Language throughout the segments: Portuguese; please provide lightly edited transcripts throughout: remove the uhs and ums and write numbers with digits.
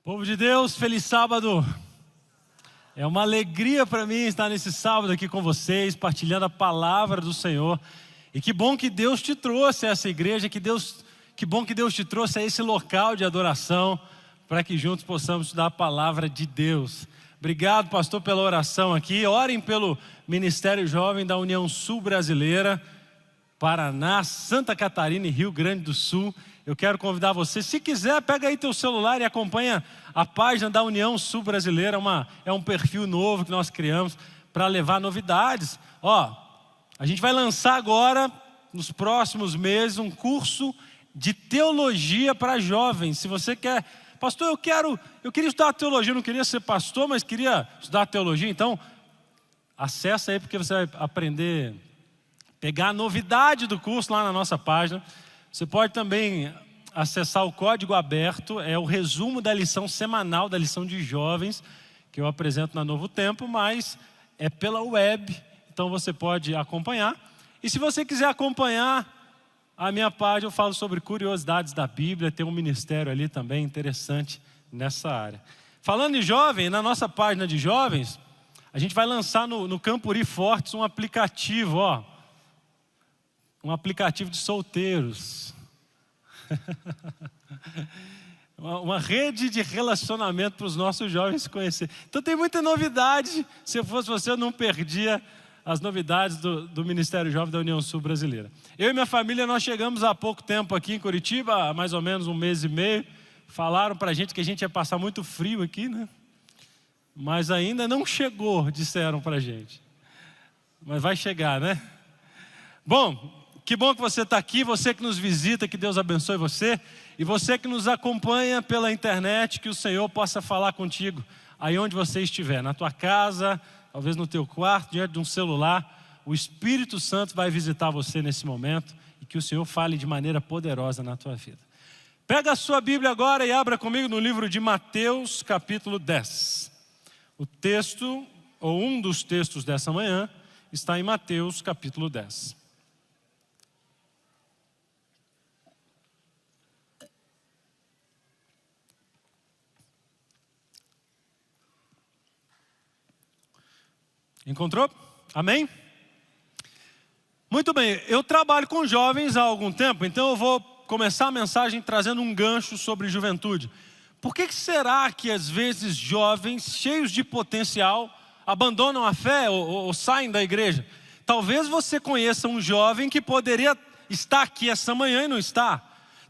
Povo de Deus, feliz sábado! É uma alegria para mim estar nesse sábado aqui com vocês, partilhando a palavra do Senhor. E que bom que Deus te trouxe a essa igreja, que bom que Deus te trouxe a esse local de adoração, para que juntos possamos estudar a palavra de Deus. Obrigado, pastor, pela oração aqui. Orem pelo Ministério Jovem da União Sul Brasileira, Paraná, Santa Catarina e Rio Grande do Sul. Eu quero convidar você, se quiser, pega aí teu celular e acompanha a página da União Sul Brasileira. É um perfil novo que nós criamos para levar novidades. A gente vai lançar agora, nos próximos meses, um curso de teologia para jovens. Se você quer, pastor, eu queria estudar teologia, não queria ser pastor, mas queria estudar teologia, então acessa aí, porque você vai aprender, pegar a novidade do curso lá na nossa página. Você pode também acessar o código aberto, é o resumo da lição semanal, da lição de jovens, que eu apresento na Novo Tempo, mas é pela web, então você pode acompanhar. E se você quiser acompanhar a minha página, eu falo sobre curiosidades da Bíblia, tem um ministério ali também interessante nessa área. Falando em jovem, na nossa página de jovens, a gente vai lançar no Campuri Fortes um aplicativo, um aplicativo de solteiros. Uma rede de relacionamento para os nossos jovens se conhecer. Então tem muita novidade. Se eu fosse você, eu não perdia as novidades do Ministério Jovem da União Sul Brasileira. Eu e minha família, nós chegamos há pouco tempo aqui em Curitiba, há mais ou menos um mês e meio. Falaram para a gente que a gente ia passar muito frio aqui, né? Mas ainda não chegou, disseram para a gente. Mas vai chegar, né? Bom, que bom que você está aqui, você que nos visita, que Deus abençoe você. E você que nos acompanha pela internet, que o Senhor possa falar contigo aí onde você estiver, na tua casa, talvez no teu quarto, diante de um celular. O Espírito Santo vai visitar você nesse momento e que o Senhor fale de maneira poderosa na tua vida. Pega a sua Bíblia agora e abra comigo no livro de Mateus, capítulo 10. O texto, ou um dos textos dessa manhã, está em Mateus, capítulo 10. Encontrou? Amém? Muito bem, eu trabalho com jovens há algum tempo, então eu vou começar a mensagem trazendo um gancho sobre juventude. Por que será que às vezes jovens cheios de potencial abandonam a fé ou saem da igreja? Talvez você conheça um jovem que poderia estar aqui essa manhã e não está.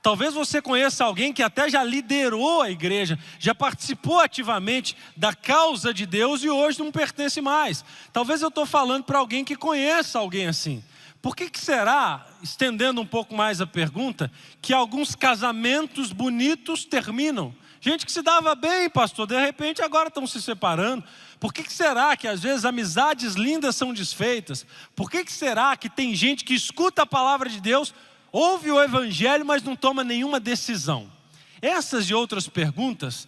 Talvez você conheça alguém que até já liderou a igreja, já participou ativamente da causa de Deus e hoje não pertence mais. Talvez eu estou falando para alguém que conheça alguém assim. Por que será, estendendo um pouco mais a pergunta, que alguns casamentos bonitos terminam? Gente que se dava bem, pastor, de repente agora estão se separando. Por que será que às vezes amizades lindas são desfeitas? Por que será que tem gente que escuta a palavra de Deus, ouve o evangelho, mas não toma nenhuma decisão? Essas e outras perguntas,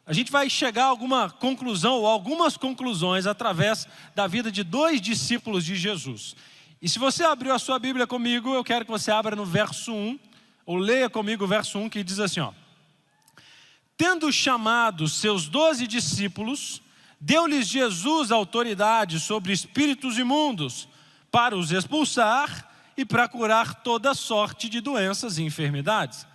a gente vai chegar a alguma conclusão ou algumas conclusões através da vida de dois discípulos de Jesus. E se você abriu a sua Bíblia comigo, eu quero que você abra no verso 1, ou leia comigo o verso 1, que diz assim, Tendo chamado seus 12 discípulos, deu-lhes Jesus autoridade sobre espíritos imundos, para os expulsar e para curar toda sorte de doenças e enfermidades.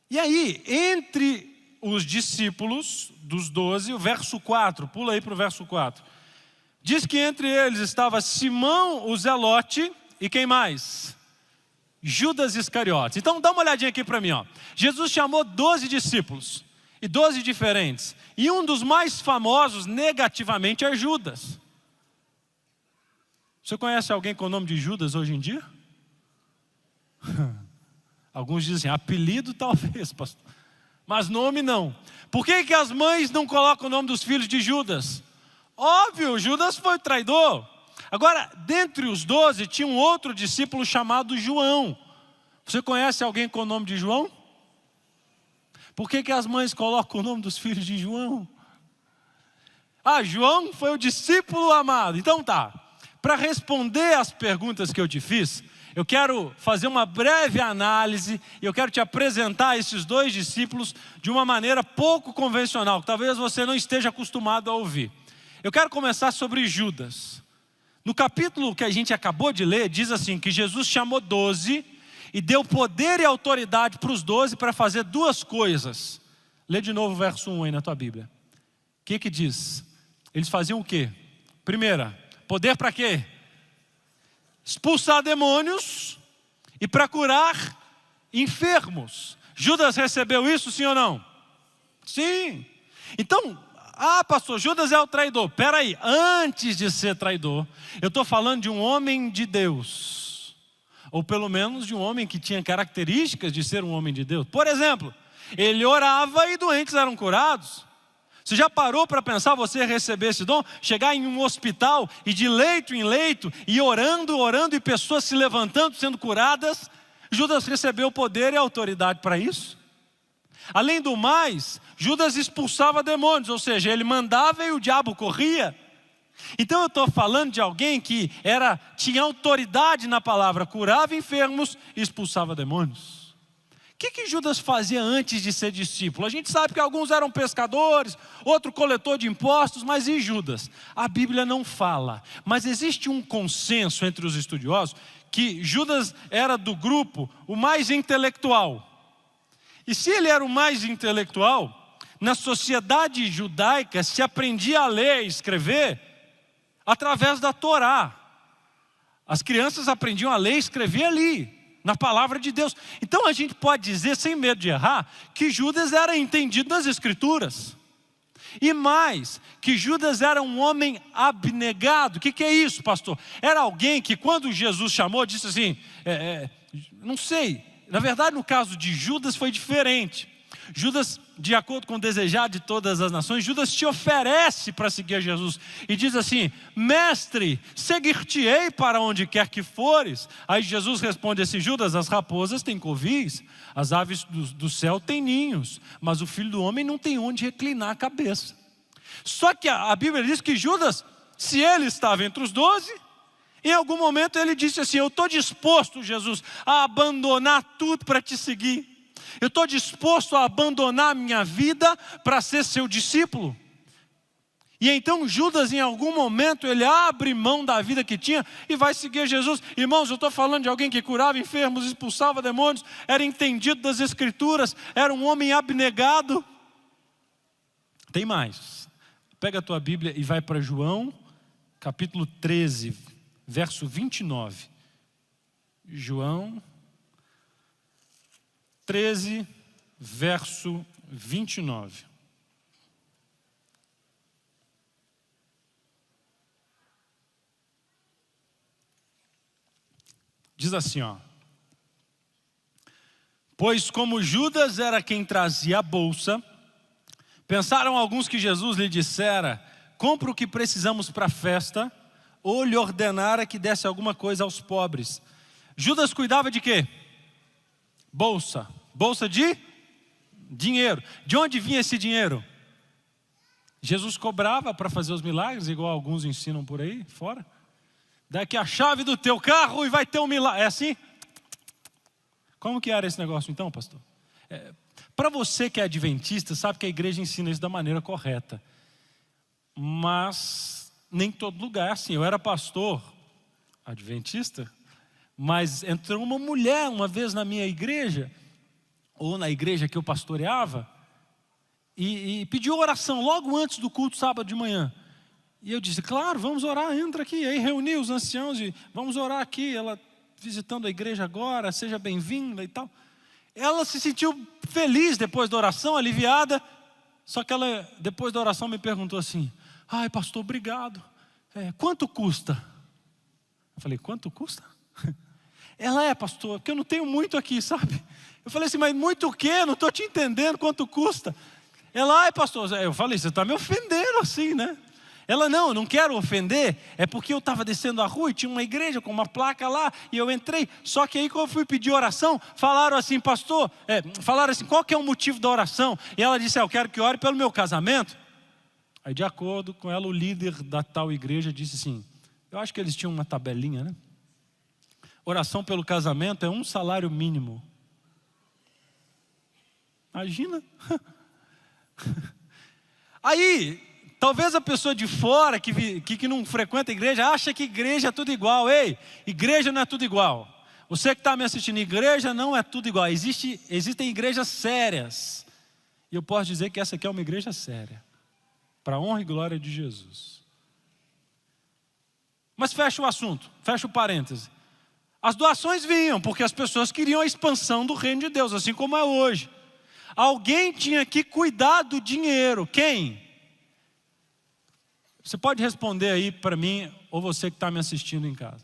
E aí, entre os discípulos dos 12, o verso 4, pula aí para o verso 4. Diz que entre eles estava Simão o Zelote e quem mais? Judas Iscariotes. Então dá uma olhadinha aqui para mim. Jesus chamou 12 discípulos, e 12 diferentes. E um dos mais famosos negativamente é Judas. Você conhece alguém com o nome de Judas hoje em dia? Alguns dizem, apelido talvez, pastor. Mas nome não. Por que as mães não colocam o nome dos filhos de Judas? Óbvio, Judas foi traidor. Agora, dentre os 12, tinha um outro discípulo chamado João. Você conhece alguém com o nome de João? Por que as mães colocam o nome dos filhos de João? João foi o discípulo amado. Então tá, para responder às perguntas que eu te fiz, Eu quero fazer uma breve análise e eu quero te apresentar esses dois discípulos de uma maneira pouco convencional, que talvez você não esteja acostumado a ouvir. Eu quero começar sobre Judas. No capítulo que a gente acabou de ler, diz assim, que Jesus chamou 12 e deu poder e autoridade para os 12 para fazer duas coisas. Lê de novo o verso 1 aí na tua Bíblia. O que diz? Eles faziam o quê? Primeira, poder para quê? Expulsar demônios e para curar enfermos. Judas recebeu isso, sim ou não? Sim. Então, pastor, Judas é o traidor. Espera aí, antes de ser traidor, eu estou falando de um homem de Deus. Ou pelo menos de um homem que tinha características de ser um homem de Deus. Por exemplo, ele orava e doentes eram curados. Você já parou para pensar você receber esse dom? Chegar em um hospital e de leito em leito, e orando e pessoas se levantando, sendo curadas. Judas recebeu poder e autoridade para isso. Além do mais, Judas expulsava demônios, ou seja, ele mandava e o diabo corria. Então eu estou falando de alguém que tinha autoridade na palavra, curava enfermos e expulsava demônios. O que Judas fazia antes de ser discípulo? A gente sabe que alguns eram pescadores, outro coletor de impostos, mas e Judas? A Bíblia não fala, mas existe um consenso entre os estudiosos que Judas era do grupo o mais intelectual. E se ele era o mais intelectual, na sociedade judaica se aprendia a ler e escrever através da Torá. As crianças aprendiam a ler e escrever ali, na palavra de Deus. Então a gente pode dizer, sem medo de errar, que Judas era entendido das Escrituras. E mais, que Judas era um homem abnegado. O que é isso, pastor? Era alguém que quando Jesus chamou, disse assim, não sei. Na verdade, no caso de Judas foi diferente. Judas, de acordo com o desejado de todas as nações, Judas te oferece para seguir a Jesus e diz assim, mestre, seguir-te-ei para onde quer que fores. Aí Jesus responde assim, Judas, as raposas têm covis, as aves do céu têm ninhos, mas o Filho do Homem não tem onde reclinar a cabeça. Só que a Bíblia diz que Judas, se ele estava entre os 12, em algum momento ele disse assim, eu estou disposto, Jesus, a abandonar tudo para te seguir. Eu estou disposto a abandonar a minha vida para ser seu discípulo. E então Judas, em algum momento, ele abre mão da vida que tinha e vai seguir Jesus. Irmãos, eu estou falando de alguém que curava enfermos, expulsava demônios, era entendido das Escrituras, era um homem abnegado. Tem mais. Pega a tua Bíblia e vai para João, capítulo 13, verso 29. João 13, verso 29. Diz assim, pois como Judas era quem trazia a bolsa, pensaram alguns que Jesus lhe dissera, compra o que precisamos para a festa, ou lhe ordenara que desse alguma coisa aos pobres. Judas cuidava de quê? Bolsa de dinheiro. De onde vinha esse dinheiro? Jesus cobrava para fazer os milagres, igual alguns ensinam por aí fora. Daqui a chave do teu carro e vai ter um milagre. É assim? Como que era esse negócio então, pastor? Para você que é adventista, sabe que a igreja ensina isso da maneira correta. Mas nem todo lugar é assim. Eu era pastor adventista, mas entrou uma mulher uma vez na minha igreja, ou na igreja que eu pastoreava, e pediu oração logo antes do culto sábado de manhã. E eu disse, claro, vamos orar, entra aqui. E aí reuni os anciãos e vamos orar aqui. Ela visitando a igreja agora, seja bem-vinda e tal. Ela se sentiu feliz depois da oração, aliviada. Só que ela, depois da oração, me perguntou assim, ai pastor, obrigado. Quanto custa? Eu falei, quanto custa? Ela pastor, porque eu não tenho muito aqui, sabe? Eu falei assim, mas muito o quê? Não estou te entendendo quanto custa. Ela, pastor, eu falei, você está me ofendendo assim, né? Ela, não, eu não quero ofender, é porque eu estava descendo a rua e tinha uma igreja com uma placa lá, e eu entrei, só que aí quando eu fui pedir oração, falaram assim, pastor, falaram assim, qual que é o motivo da oração? E ela disse, eu quero que ore pelo meu casamento. Aí de acordo com ela, o líder da tal igreja disse assim, eu acho que eles tinham uma tabelinha, né? Oração pelo casamento é um salário mínimo. Imagina. Aí, talvez a pessoa de fora, que não frequenta a igreja, acha que igreja é tudo igual. Ei, igreja não é tudo igual. Você que está me assistindo, igreja não é tudo igual. Existem igrejas sérias. E eu posso dizer que essa aqui é uma igreja séria. Para a honra e glória de Jesus. Mas fecha o assunto, fecha o parêntese. As doações vinham, porque as pessoas queriam a expansão do reino de Deus, assim como é hoje. Alguém tinha que cuidar do dinheiro. Quem? Você pode responder aí para mim, ou você que está me assistindo em casa.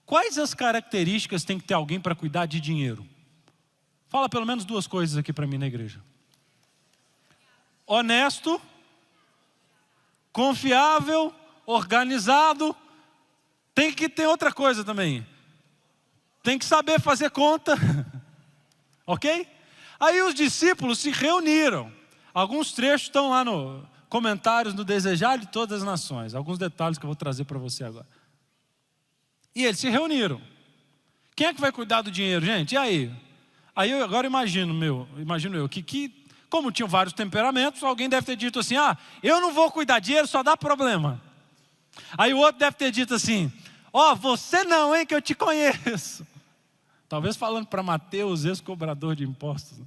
Quais as características tem que ter alguém para cuidar de dinheiro? Fala pelo menos duas coisas aqui para mim na igreja. Honesto, confiável, organizado. Tem que ter outra coisa também. Tem que saber fazer conta. Ok? Aí os discípulos se reuniram. Alguns trechos estão lá no comentários no Desejar de Todas as Nações. Alguns detalhes que eu vou trazer para você agora. E eles se reuniram. Quem é que vai cuidar do dinheiro, gente? E aí? Aí eu agora imagino eu, que como tinham vários temperamentos, alguém deve ter dito assim, eu não vou cuidar, dinheiro só dá problema. Aí o outro deve ter dito assim, você não, hein, que eu te conheço. Talvez falando para Mateus, ex-cobrador de impostos.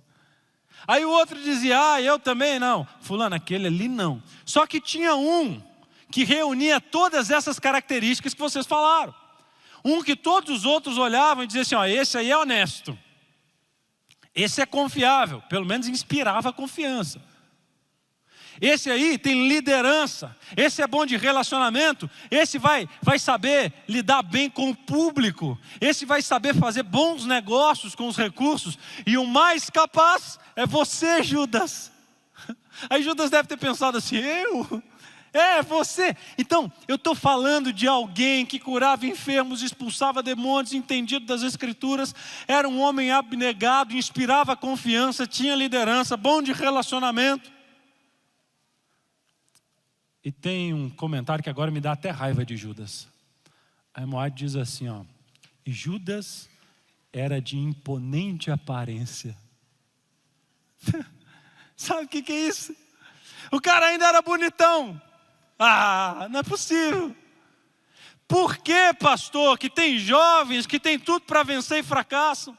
Aí o outro dizia, eu também não. Fulano, aquele ali não. Só que tinha um que reunia todas essas características que vocês falaram. Um que todos os outros olhavam e diziam assim, esse aí é honesto. Esse é confiável, pelo menos inspirava confiança. Esse aí tem liderança, esse é bom de relacionamento, esse vai saber lidar bem com o público, esse vai saber fazer bons negócios com os recursos, e o mais capaz é você, Judas. Aí Judas deve ter pensado assim, eu? É, você. Então, eu estou falando de alguém que curava enfermos, expulsava demônios, entendido das Escrituras, era um homem abnegado, inspirava confiança, tinha liderança, bom de relacionamento. E tem um comentário que agora me dá até raiva de Judas. A Moab diz assim, e Judas era de imponente aparência. Sabe o que é isso? O cara ainda era bonitão. Não é possível. Por que, pastor, que tem jovens que tem tudo para vencer e fracassam?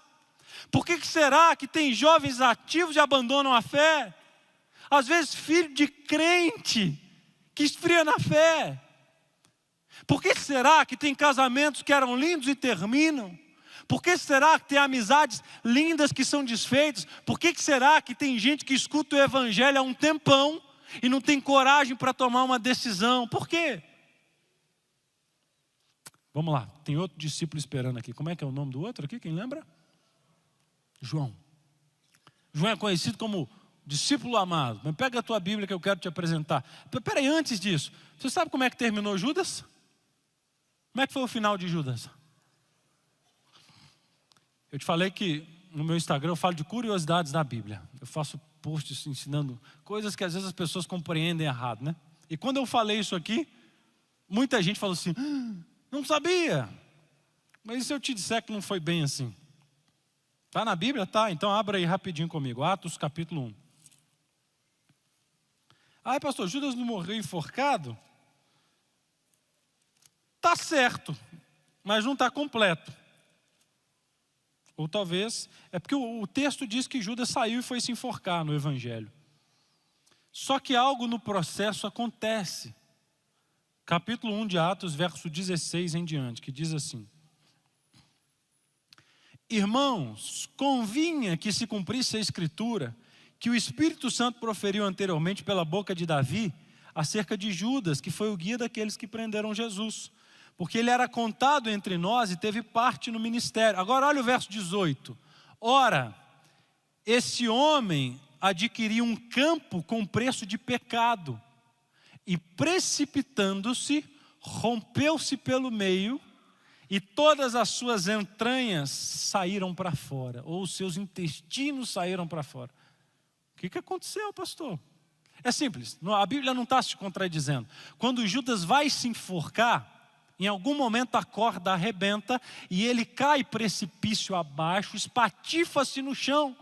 Por que será que tem jovens ativos e abandonam a fé? Às vezes filho de crente que esfria na fé. Por que será que tem casamentos que eram lindos e terminam? Por que será que tem amizades lindas que são desfeitas? Por que será que tem gente que escuta o evangelho há um tempão e não tem coragem para tomar uma decisão? Por quê? Vamos lá, tem outro discípulo esperando aqui. Como é que é o nome do outro aqui? Quem lembra? João. João é conhecido como discípulo amado. Mas pega a tua Bíblia que eu quero te apresentar. Peraí, antes disso, você sabe como é que terminou Judas? Como é que foi o final de Judas? Eu te falei que no meu Instagram eu falo de curiosidades da Bíblia. Eu faço posts ensinando coisas que às vezes as pessoas compreendem errado, né? E quando eu falei isso aqui, muita gente falou assim, não sabia. Mas e se eu te disser que não foi bem assim? Está na Bíblia? Tá, então abra aí rapidinho comigo. Atos capítulo 1. Pastor, Judas não morreu enforcado? Tá certo, mas não está completo. Ou talvez, é porque o texto diz que Judas saiu e foi se enforcar no Evangelho. Só que algo no processo acontece. Capítulo 1 de Atos, verso 16 em diante, que diz assim: Irmãos, convinha que se cumprisse a Escritura, que o Espírito Santo proferiu anteriormente pela boca de Davi, acerca de Judas, que foi o guia daqueles que prenderam Jesus. Porque ele era contado entre nós e teve parte no ministério. Agora olha o verso 18. Ora, esse homem adquiriu um campo com preço de pecado, e precipitando-se, rompeu-se pelo meio, e todas as suas entranhas saíram para fora, ou os seus intestinos saíram para fora. O que aconteceu, pastor? É simples, a Bíblia não está se contradizendo. Quando Judas vai se enforcar, Em algum momento a corda arrebenta e ele cai precipício abaixo, espatifa-se no chão.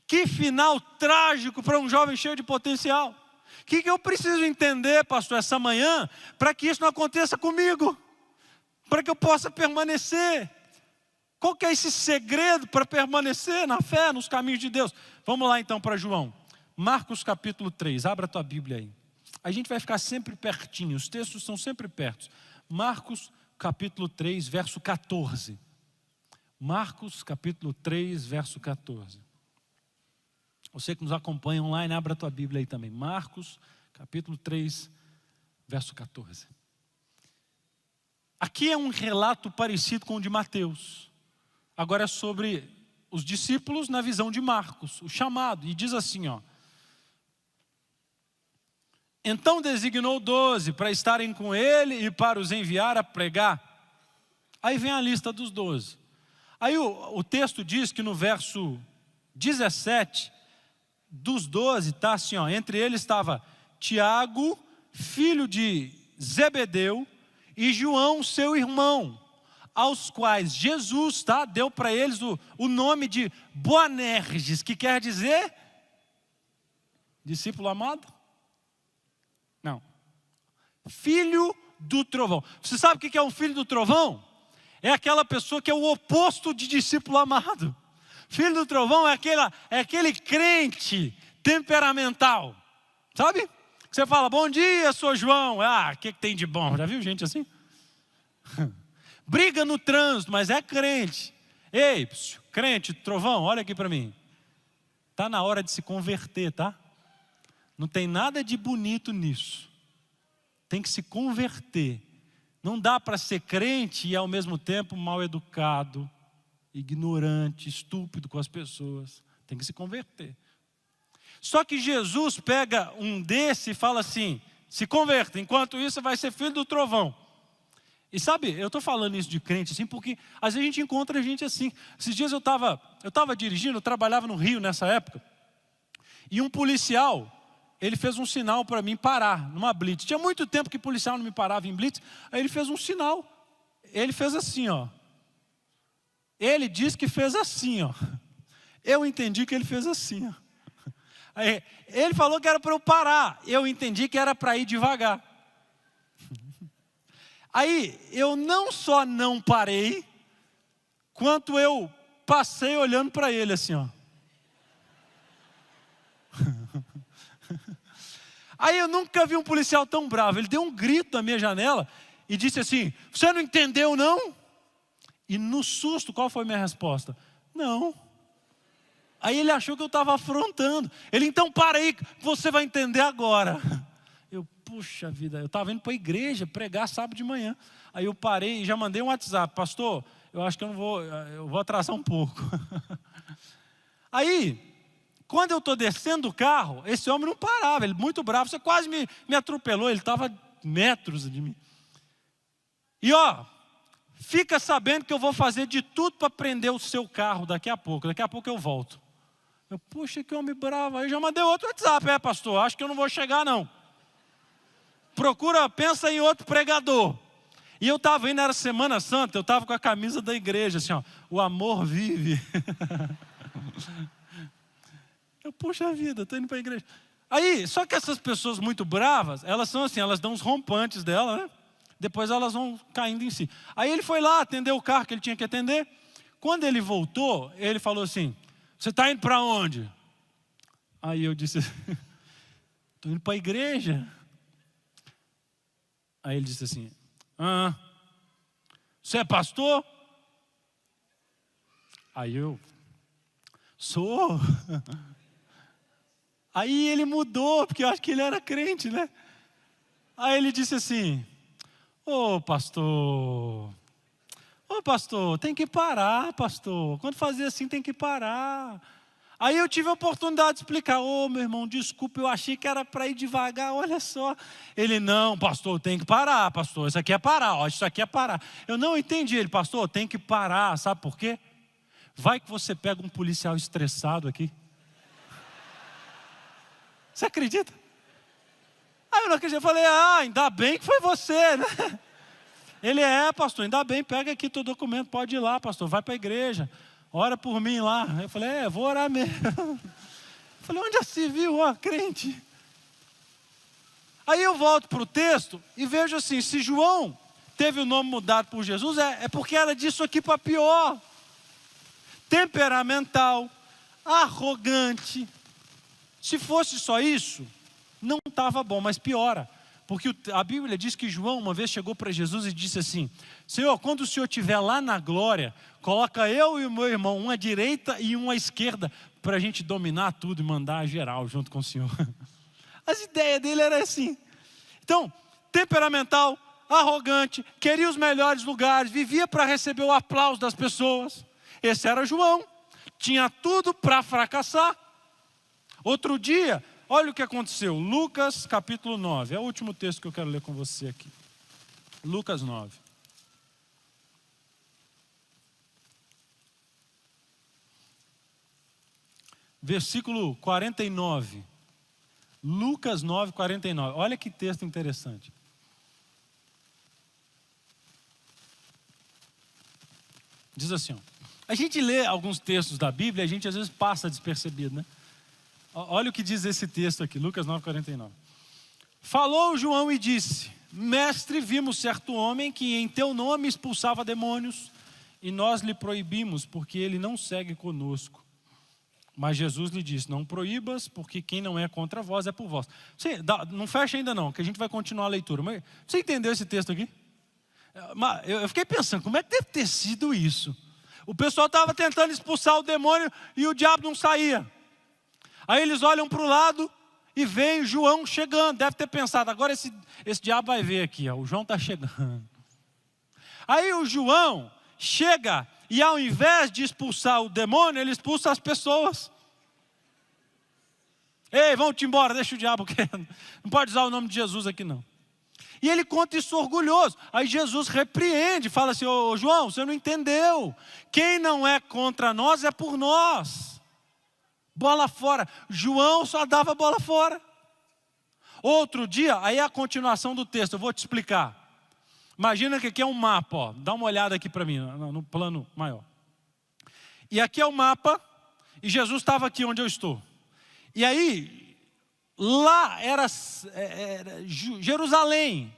Que final trágico para um jovem cheio de potencial. O que eu preciso entender, pastor, essa manhã, para que isso não aconteça comigo? Para que eu possa permanecer? Qual que é esse segredo para permanecer na fé, nos caminhos de Deus? Vamos lá então para João. Marcos capítulo 3, abra a tua Bíblia aí. A gente vai ficar sempre pertinho, os textos são sempre perto. Marcos capítulo 3, verso 14. Marcos capítulo 3, verso 14. Você que nos acompanha online, abra a tua Bíblia aí também. Marcos capítulo 3, verso 14. Aqui é um relato parecido com o de Mateus. Agora é sobre os discípulos na visão de Marcos, o chamado. E diz assim, ó. Então designou 12 para estarem com ele e para os enviar a pregar. Aí vem a lista dos 12. Aí o texto diz que no verso 17, dos 12, está assim, ó, entre eles estava Tiago, filho de Zebedeu, e João, seu irmão, aos quais Jesus deu para eles o nome de Boanerges, que quer dizer discípulo amado? Não. Filho do trovão. Você sabe o que é um filho do trovão? É aquela pessoa que é o oposto de discípulo amado. Filho do trovão é aquele crente temperamental. Sabe? Você fala, bom dia, sou João. Ah, o que tem de bom? Já viu gente assim? Briga no trânsito, mas é crente. Ei, crente, trovão, olha aqui para mim. Está na hora de se converter, tá? Não tem nada de bonito nisso. Tem que se converter. Não dá para ser crente e ao mesmo tempo mal educado, ignorante, estúpido com as pessoas. Tem que se converter. Só que Jesus pega um desse e fala assim, se converta, enquanto isso você vai ser filho do trovão. E sabe, eu estou falando isso de crente assim, porque às vezes a gente encontra gente assim. Esses dias eu estava dirigindo, eu trabalhava no Rio nessa época, e um policial, ele fez um sinal para mim parar numa blitz. Tinha muito tempo que policial não me parava em blitz, aí ele fez um sinal. Ele fez assim, ó. Ele disse que fez assim, ó. Eu entendi que ele fez assim, ó. Aí, ele falou que era para eu parar, eu entendi que era para ir devagar. Aí eu não só não parei, quanto eu passei olhando para ele assim, ó. Aí eu nunca vi um policial tão bravo. Ele deu um grito na minha janela e disse assim, você não entendeu não? E no susto, qual foi a minha resposta? Não. Aí ele achou que eu estava afrontando. Ele, então para aí, você vai entender agora. Eu, puxa vida, eu estava indo para a igreja pregar sábado de manhã. Aí eu parei e já mandei um WhatsApp, pastor, eu acho que eu vou atrasar um pouco. Aí, quando eu estou descendo do carro, esse homem não parava, ele muito bravo, você quase me atropelou, ele estava metros de mim. E ó, fica sabendo que eu vou fazer de tudo para prender o seu carro daqui a pouco eu volto. Eu, puxa, que homem bravo. Aí eu já mandei outro WhatsApp, pastor, acho que eu não vou chegar não. Pensa em outro pregador. E eu estava indo, era Semana Santa, eu estava com a camisa da igreja, assim ó, o amor vive. Eu, puxa vida, estou indo para a igreja. Aí, só que essas pessoas muito bravas, elas são assim, elas dão uns rompantes dela, né? Depois elas vão caindo em si. Aí ele foi lá, atendeu o carro que ele tinha que atender. Quando ele voltou, ele falou assim, você está indo para onde? Aí eu disse, estou indo para a igreja. Aí ele disse assim, você é pastor? Aí eu, sou. Aí ele mudou, porque eu acho que ele era crente, né? Aí ele disse assim, ô pastor, tem que parar, pastor. Quando fazer assim tem que parar. Aí eu tive a oportunidade de explicar, meu irmão, desculpa, eu achei que era para ir devagar, olha só. Ele, não, pastor, tem que parar, pastor, isso aqui é parar, ó, isso aqui é parar. Eu não entendi ele, pastor, tem que parar, sabe por quê? Vai que você pega um policial estressado aqui. Você acredita? Aí eu não acredito, eu falei, ainda bem que foi você, né? Ele pastor, ainda bem, pega aqui teu documento, pode ir lá, pastor, vai para a igreja, ora por mim lá. Eu falei, vou orar mesmo. Eu falei, onde já se viu, crente? Aí eu volto para o texto e vejo assim, se João teve o nome mudado por Jesus, é porque era disso aqui para pior. Temperamental, arrogante. Se fosse só isso, não estava bom, mas piora. Porque a Bíblia diz que João uma vez chegou para Jesus e disse assim, Senhor, quando o Senhor estiver lá na glória, coloca eu e o meu irmão, uma à direita e uma à esquerda, para a gente dominar tudo e mandar geral junto com o Senhor. As ideias dele eram assim. Então, temperamental, arrogante, queria os melhores lugares, vivia para receber o aplauso das pessoas. Esse era João, tinha tudo para fracassar. Outro dia, olha o que aconteceu, Lucas capítulo 9, é o último texto que eu quero ler com você aqui. Lucas 9. Versículo 49. Lucas 9, 49. Olha que texto interessante. Diz assim, a gente lê alguns textos da Bíblia e a gente às vezes passa despercebido, né? Olha o que diz esse texto aqui, Lucas 9, 49. Falou João e disse, mestre, vimos certo homem que em teu nome expulsava demônios e nós lhe proibimos porque ele não segue conosco. Mas Jesus lhe disse, não proíbas, porque quem não é contra vós é por vós. Não fecha ainda não, que a gente vai continuar a leitura. Mas você entendeu esse texto aqui? Eu fiquei pensando, como é que deve ter sido isso? O pessoal estava tentando expulsar o demônio e o diabo não saía. Aí eles olham para o lado e veem João chegando. Deve ter pensado, agora esse diabo vai ver aqui, o João está chegando. Aí o João chega e ao invés de expulsar o demônio, ele expulsa as pessoas. Ei, vamos-te embora, deixa o diabo quieto. Não pode usar o nome de Jesus aqui não. E ele conta isso orgulhoso. Aí Jesus repreende, fala assim, ô João, você não entendeu. Quem não é contra nós é por nós. Bola fora. João só dava bola fora. Outro dia, aí é a continuação do texto, eu vou te explicar. Imagina que aqui é um mapa, dá uma olhada aqui para mim, no plano maior. E aqui é o mapa, e Jesus estava aqui onde eu estou. E aí, lá era Jerusalém.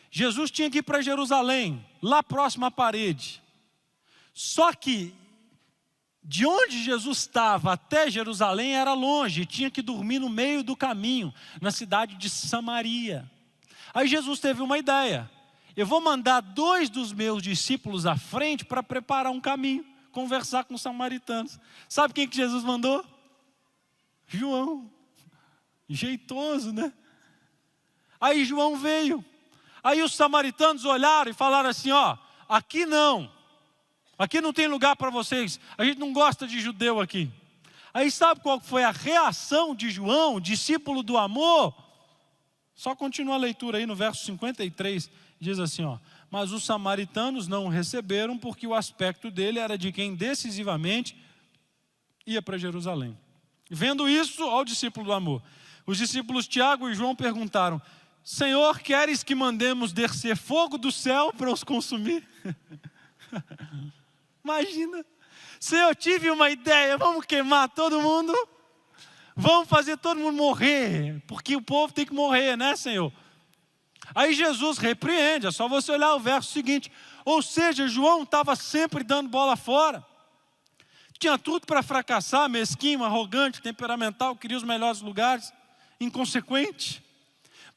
Jesus tinha que ir para Jerusalém, lá próximo à parede. Só que, de onde Jesus estava até Jerusalém era longe, tinha que dormir no meio do caminho, na cidade de Samaria. Aí Jesus teve uma ideia. Eu vou mandar 2 dos meus discípulos à frente para preparar um caminho, conversar com os samaritanos. Sabe quem que Jesus mandou? João. Jeitoso, né? Aí João veio. Aí os samaritanos olharam e falaram assim, aqui não tem lugar para vocês, a gente não gosta de judeu aqui. Aí sabe qual foi a reação de João, discípulo do amor? Só continua a leitura aí no verso 53, diz assim, mas os samaritanos não o receberam porque o aspecto dele era de quem decisivamente ia para Jerusalém. Vendo isso, ao discípulo do amor, os discípulos Tiago e João perguntaram, Senhor, queres que mandemos descer fogo do céu para os consumir? Imagina, Senhor, eu tive uma ideia, vamos queimar todo mundo, vamos fazer todo mundo morrer, porque o povo tem que morrer, né, Senhor? Aí Jesus repreende, é só você olhar o verso seguinte, ou seja, João estava sempre dando bola fora, tinha tudo para fracassar, mesquinho, arrogante, temperamental, queria os melhores lugares, inconsequente.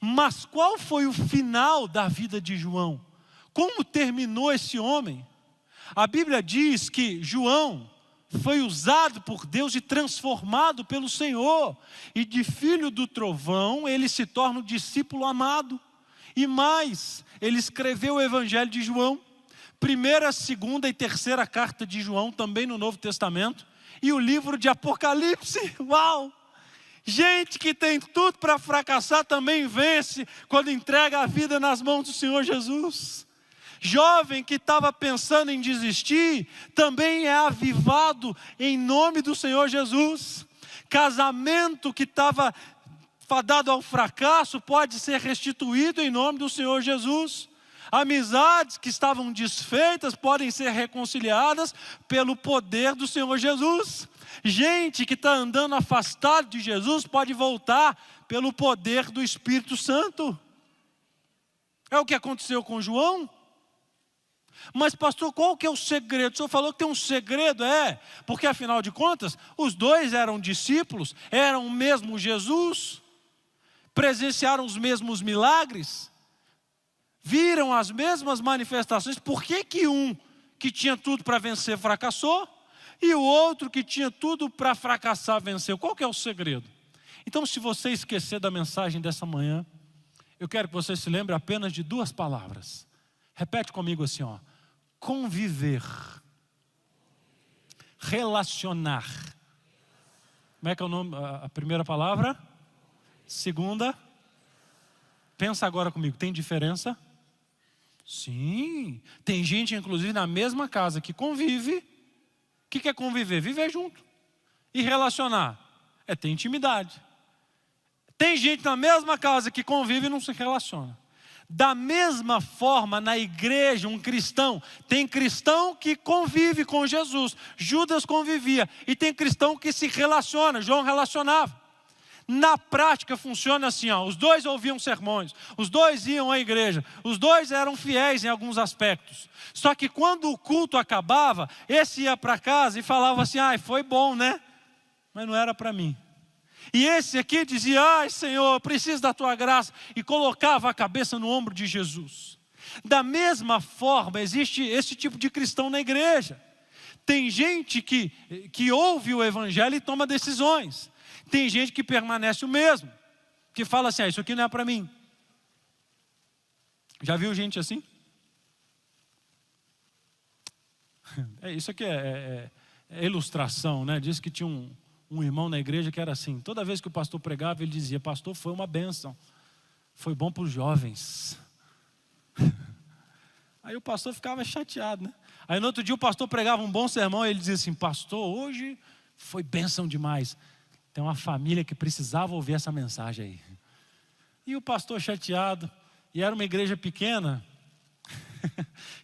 Mas qual foi o final da vida de João? Como terminou esse homem? A Bíblia diz que João foi usado por Deus e transformado pelo Senhor. E de filho do trovão, ele se torna o discípulo amado. E mais, ele escreveu o Evangelho de João. 1ª, 2ª e 3ª carta de João, também no Novo Testamento. E o livro de Apocalipse. Uau! Gente que tem tudo para fracassar também vence quando entrega a vida nas mãos do Senhor Jesus. Jovem que estava pensando em desistir, também é avivado em nome do Senhor Jesus. Casamento que estava fadado ao fracasso pode ser restituído em nome do Senhor Jesus. Amizades que estavam desfeitas podem ser reconciliadas pelo poder do Senhor Jesus. Gente que está andando afastado de Jesus pode voltar pelo poder do Espírito Santo. É o que aconteceu com João. Mas pastor, qual que é o segredo? O senhor falou que tem um segredo, porque afinal de contas, os dois eram discípulos, eram o mesmo Jesus, presenciaram os mesmos milagres, viram as mesmas manifestações. Por que um que tinha tudo para vencer fracassou, e o outro que tinha tudo para fracassar venceu? Qual que é o segredo? Então, se você esquecer da mensagem dessa manhã, eu quero que você se lembre apenas de duas palavras. Repete comigo assim, conviver, relacionar. Como é que é o nome? A primeira palavra? Segunda? Pensa agora comigo, tem diferença? Sim, tem gente inclusive na mesma casa que convive. O que é conviver? Viver junto. E relacionar? É ter intimidade. Tem gente na mesma casa que convive e não se relaciona. Da mesma forma, na igreja, um cristão, tem cristão que convive com Jesus, Judas convivia, e tem cristão que se relaciona, João relacionava. Na prática funciona assim, os dois ouviam sermões, os dois iam à igreja, os dois eram fiéis em alguns aspectos. Só que quando o culto acabava, esse ia para casa e falava assim, foi bom, né? Mas não era para mim. E esse aqui dizia, Senhor, eu preciso da tua graça, e colocava a cabeça no ombro de Jesus. Da mesma forma, existe esse tipo de cristão na igreja. Tem gente que ouve o evangelho e toma decisões. Tem gente que permanece o mesmo, que fala assim, isso aqui não é para mim. Já viu gente assim? Isso aqui é ilustração, né? Diz que tinha um irmão na igreja que era assim, toda vez que o pastor pregava, ele dizia, pastor, foi uma bênção, foi bom para os jovens. Aí o pastor ficava chateado, né? Aí no outro dia o pastor pregava um bom sermão, e ele dizia assim, pastor, hoje foi bênção demais. Tem uma família que precisava ouvir essa mensagem aí. E o pastor chateado, e era uma igreja pequena,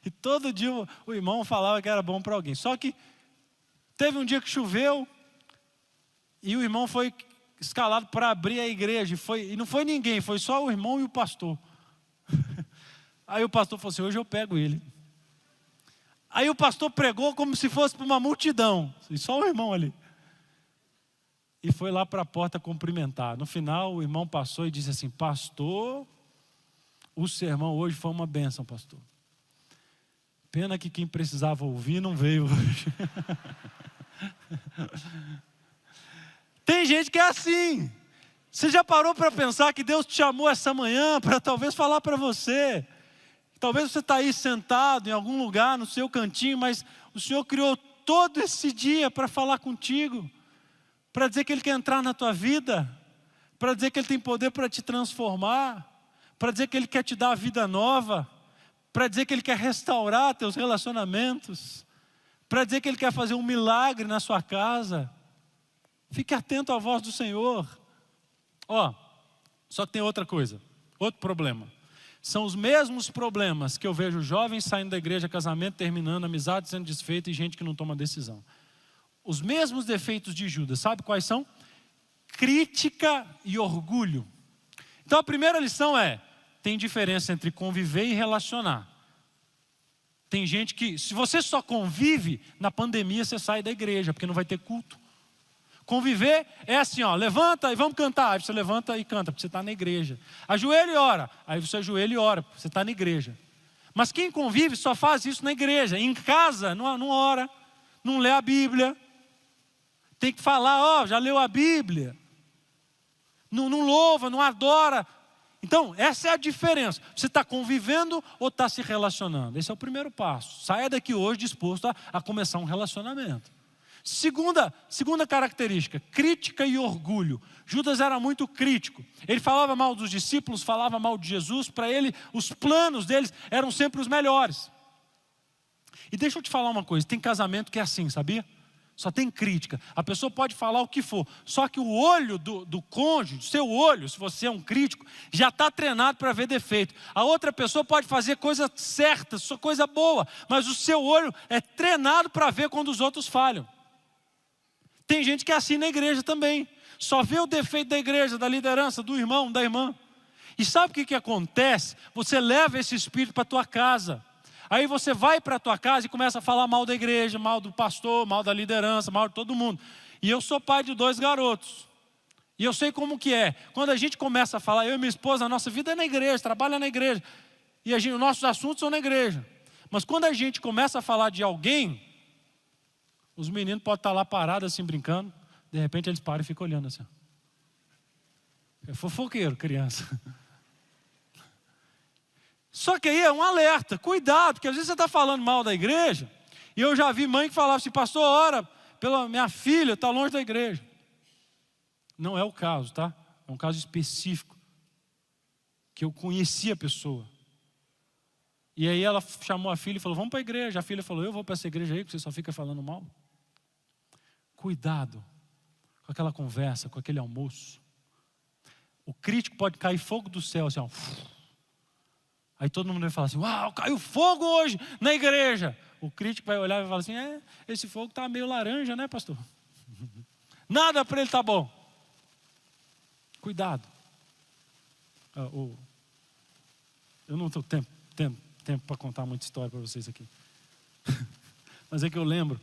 e todo dia o irmão falava que era bom para alguém. Só que teve um dia que choveu, e o irmão foi escalado para abrir a igreja, e não foi ninguém, foi só o irmão e o pastor. Aí o pastor falou assim, hoje eu pego ele. Aí o pastor pregou como se fosse para uma multidão, e só o irmão ali. E foi lá para a porta cumprimentar. No final o irmão passou e disse assim, pastor, o sermão hoje foi uma bênção, pastor. Pena que quem precisava ouvir não veio hoje. Tem gente que é assim. Você já parou para pensar que Deus te chamou essa manhã para talvez falar para você? Talvez você está aí sentado em algum lugar, no seu cantinho, mas o Senhor criou todo esse dia para falar contigo, para dizer que Ele quer entrar na tua vida, para dizer que Ele tem poder para te transformar, para dizer que Ele quer te dar a vida nova, para dizer que Ele quer restaurar teus relacionamentos, para dizer que Ele quer fazer um milagre na sua casa. Fique atento à voz do Senhor. Só que tem outra coisa, outro problema. São os mesmos problemas que eu vejo jovens saindo da igreja, casamento terminando, amizade sendo desfeita e gente que não toma decisão. Os mesmos defeitos de Judas, sabe quais são? Crítica e orgulho. Então a primeira lição tem diferença entre conviver e relacionar. Tem gente que, se você só convive, na pandemia você sai da igreja, porque não vai ter culto. Conviver é assim, levanta e vamos cantar. Aí você levanta e canta, porque você está na igreja. Ajoelha e ora. Aí você ajoelha e ora, porque você está na igreja. Mas quem convive só faz isso na igreja. Em casa não ora, não lê a Bíblia. Tem que falar, já leu a Bíblia. Não louva, não adora. Então, essa é a diferença. Você está convivendo ou está se relacionando? Esse é o primeiro passo. Saia daqui hoje disposto a começar um relacionamento. Segunda característica, crítica e orgulho. Judas era muito crítico. Ele falava mal dos discípulos, falava mal de Jesus. Para ele, os planos deles eram sempre os melhores. E deixa eu te falar uma coisa, tem casamento que é assim, sabia? Só tem crítica. A pessoa pode falar o que for, só que o olho do cônjuge, seu olho, se você é um crítico, já está treinado para ver defeito. A outra pessoa pode fazer coisa certa, só coisa boa, mas o seu olho é treinado para ver quando os outros falham. Tem gente que é assim na igreja também, só vê o defeito da igreja, da liderança, do irmão, da irmã. E sabe o que acontece? Você leva esse espírito para a tua casa. Aí você vai para a tua casa e começa a falar mal da igreja, mal do pastor, mal da liderança, mal de todo mundo. E eu sou pai de 2 garotos. E eu sei como que é. Quando a gente começa a falar, eu e minha esposa, a nossa vida é na igreja, trabalha na igreja. E os nossos assuntos são na igreja. Mas quando a gente começa a falar de alguém, os meninos podem estar lá parados assim, brincando. De repente eles param e ficam olhando assim. É fofoqueiro, criança. Só que aí é um alerta, cuidado, porque às vezes você está falando mal da igreja, e eu já vi mãe que falava assim, pastor, ora, pela minha filha, está longe da igreja. Não é o caso, tá? É um caso específico, que eu conheci a pessoa. E aí ela chamou a filha e falou, vamos para a igreja. A filha falou, eu vou para essa igreja aí, porque você só fica falando mal. Cuidado com aquela conversa, com aquele almoço. O crítico pode cair fogo do céu, assim, ó. Aí todo mundo vai falar assim, uau, caiu fogo hoje na igreja. O crítico vai olhar e vai falar assim, esse fogo está meio laranja, né, pastor? Nada para ele está bom. Cuidado. Eu não estou tendo tempo para contar muita história para vocês aqui. Mas é que eu lembro,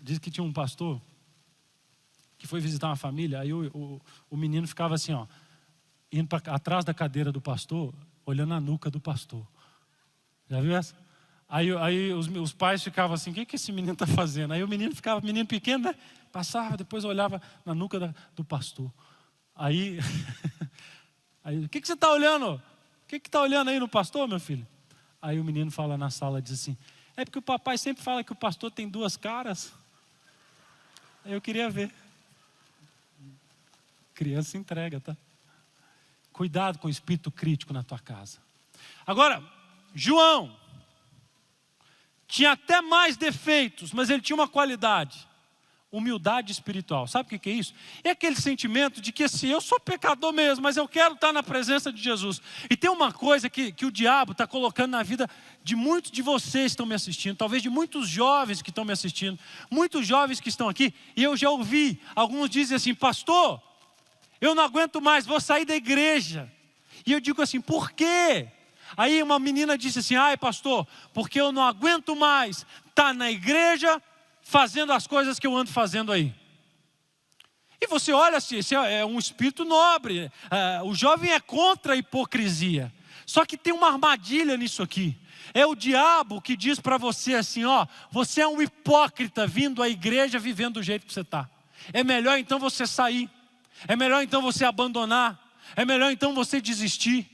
diz que tinha um pastor que foi visitar uma família, aí o menino ficava assim, ó, indo atrás da cadeira do pastor, olhando a nuca do pastor. Já viu essa? Aí os pais ficavam assim, o que esse menino está fazendo? Aí o menino ficava, menino pequeno, né? Passava, depois olhava na nuca do pastor. Aí o que você está olhando? O que está olhando aí no pastor, meu filho? Aí o menino fala na sala, diz assim, é porque o papai sempre fala que o pastor tem 2 caras. Aí eu queria ver. Criança se entrega, tá? Cuidado com o espírito crítico na tua casa. Agora, João tinha até mais defeitos, mas ele tinha uma qualidade: humildade espiritual. Sabe o que é isso? É aquele sentimento de que assim, eu sou pecador mesmo, mas eu quero estar na presença de Jesus. E tem uma coisa que o diabo está colocando na vida de muitos de vocês que estão me assistindo, talvez de muitos jovens que estão me assistindo, muitos jovens que estão aqui, e eu já ouvi, alguns dizem assim, pastor, eu não aguento mais, vou sair da igreja. E eu digo assim, por quê? Aí uma menina disse assim, ai pastor, porque eu não aguento mais estar na igreja fazendo as coisas que eu ando fazendo aí. E você olha assim, esse é um espírito nobre, o jovem é contra a hipocrisia. Só que tem uma armadilha nisso aqui. É o diabo que diz para você assim, ó, você é um hipócrita vindo à igreja vivendo do jeito que você está. É melhor então você sair. É melhor então você abandonar. É melhor então você desistir.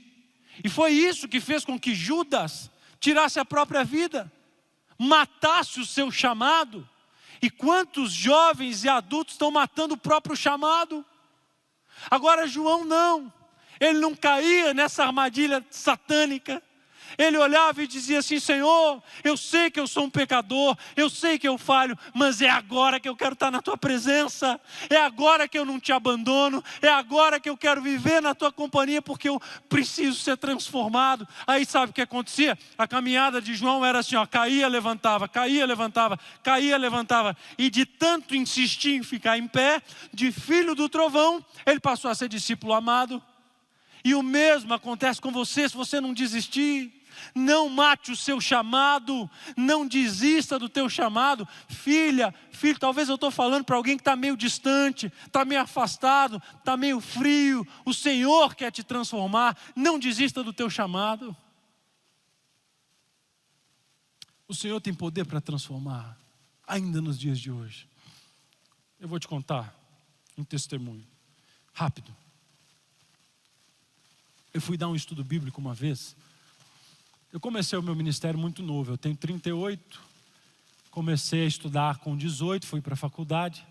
E foi isso que fez com que Judas tirasse a própria vida, matasse o seu chamado. E quantos jovens e adultos estão matando o próprio chamado? Agora João não, ele não caía nessa armadilha satânica. Ele olhava e dizia assim, Senhor, eu sei que eu sou um pecador, eu sei que eu falho, mas é agora que eu quero estar na tua presença, é agora que eu não te abandono, é agora que eu quero viver na tua companhia, porque eu preciso ser transformado. Aí sabe o que acontecia? A caminhada de João era assim, ó, caía, levantava, caía, levantava, caía, levantava, e de tanto insistir em ficar em pé, de filho do trovão, ele passou a ser discípulo amado. E o mesmo acontece com você se você não desistir. Não mate o seu chamado, não desista do teu chamado. Filha, filho, talvez eu estou falando para alguém que está meio distante, está meio afastado, está meio frio. O Senhor quer te transformar, não desista do teu chamado. O Senhor tem poder para transformar, ainda nos dias de hoje. Eu vou te contar um testemunho, rápido. Eu fui dar um estudo bíblico uma vez. Eu comecei o meu ministério muito novo, eu tenho 38, comecei a estudar com 18, fui para a faculdade.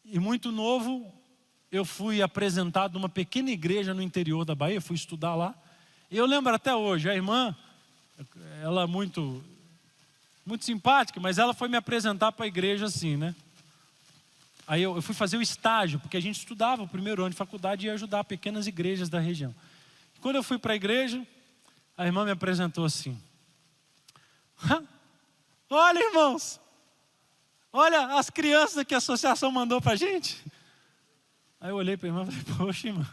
E muito novo, eu fui apresentado numa pequena igreja no interior da Bahia, fui estudar lá. E eu lembro até hoje, a irmã, ela é muito simpática, mas ela foi me apresentar para a igreja assim, né? Aí eu fui fazer o estágio, porque a gente estudava o primeiro ano de faculdade e ia ajudar pequenas igrejas da região. Quando eu fui para a igreja, a irmã me apresentou assim. Olha, irmãos, olha as crianças que a associação mandou para a gente. Aí eu olhei para a irmã e falei, poxa, irmã,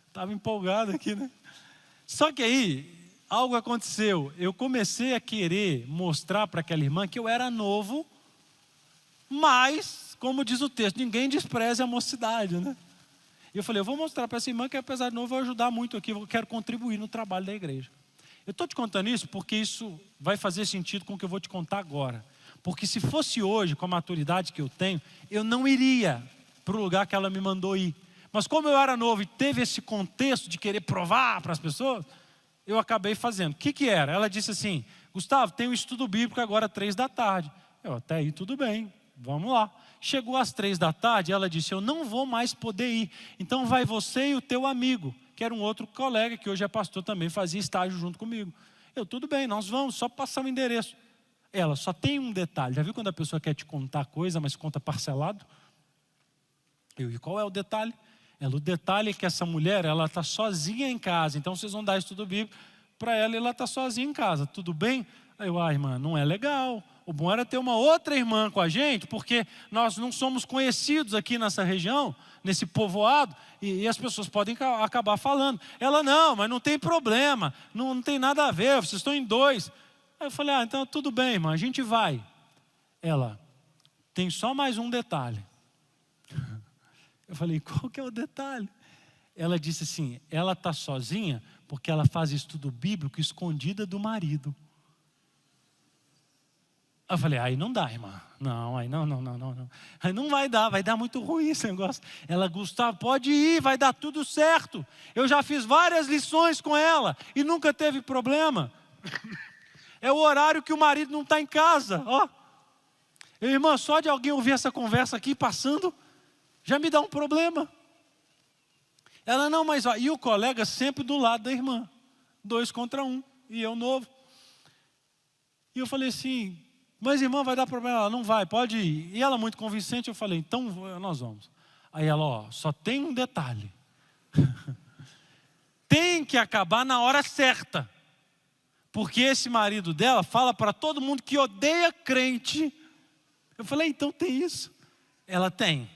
estava empolgado aqui, né? Só que aí, algo aconteceu. Eu comecei a querer mostrar para aquela irmã que eu era novo, mas, como diz o texto, ninguém despreze a mocidade, né? E eu falei, eu vou mostrar para essa irmã que apesar de novo, eu vou ajudar muito aqui, eu quero contribuir no trabalho da igreja. Eu estou te contando isso porque isso vai fazer sentido com o que eu vou te contar agora. Porque se fosse hoje, com a maturidade que eu tenho, eu não iria para o lugar que ela me mandou ir. Mas como eu era novo e teve esse contexto de querer provar para as pessoas, eu acabei fazendo. O que era? Ela disse assim, Gustavo, tem um estudo bíblico agora 15h. Eu, até aí tudo bem, vamos lá. Chegou às 15h, ela disse, eu não vou mais poder ir. Então vai você e o teu amigo, que era um outro colega, que hoje é pastor também, fazia estágio junto comigo. Eu, tudo bem, nós vamos, só passar o endereço. Ela, só tem um detalhe. Já viu quando a pessoa quer te contar coisa, mas conta parcelado? Eu, e qual é o detalhe? O detalhe é que essa mulher, ela está sozinha em casa. Então vocês vão dar estudo bíblico para ela e ela está sozinha em casa. Tudo bem? Aí eu, irmã, não é legal. O bom era ter uma outra irmã com a gente, porque nós não somos conhecidos aqui nessa região, nesse povoado, e as pessoas podem acabar falando. Ela, não, mas não tem problema, não tem nada a ver, vocês estão em 2. Aí eu falei, então tudo bem, irmã, a gente vai. Ela, tem só mais um detalhe. Eu falei, qual que é o detalhe? Ela disse assim, ela está sozinha porque ela faz estudo bíblico escondida do marido. Eu falei, aí não dá, irmã. Não, aí não. Aí não vai dar muito ruim esse negócio. Ela, Gustavo, pode ir, vai dar tudo certo. Eu já fiz várias lições com ela e nunca teve problema. É o horário que o marido não está em casa. Ó, irmã, só de alguém ouvir essa conversa aqui passando, já me dá um problema. Ela, não, mas e o colega sempre do lado da irmã. 2 contra 1, e eu novo. E eu falei assim, mas irmã, vai dar problema? Ela, não vai, pode ir. E ela muito convincente, eu falei, então nós vamos. Aí ela, só tem um detalhe. Tem que acabar na hora certa. Porque esse marido dela fala para todo mundo que odeia crente. Eu falei, então tem isso? Ela, tem.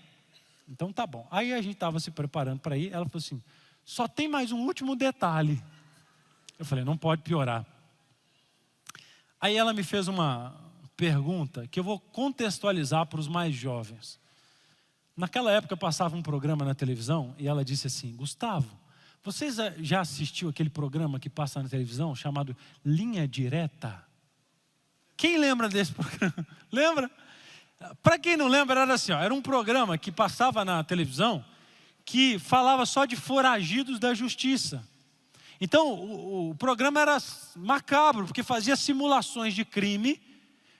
Então tá bom. Aí a gente estava se preparando para ir. Ela falou assim, só tem mais um último detalhe. Eu falei, não pode piorar. Aí ela me fez uma pergunta que eu vou contextualizar para os mais jovens. Naquela época passava um programa na televisão e ela disse assim, Gustavo, vocês já assistiu aquele programa que passa na televisão chamado Linha Direta? Quem lembra desse programa? Lembra? Para quem não lembra, era assim, era um programa que passava na televisão que falava só de foragidos da justiça. Então, o programa era macabro, porque fazia simulações de crime,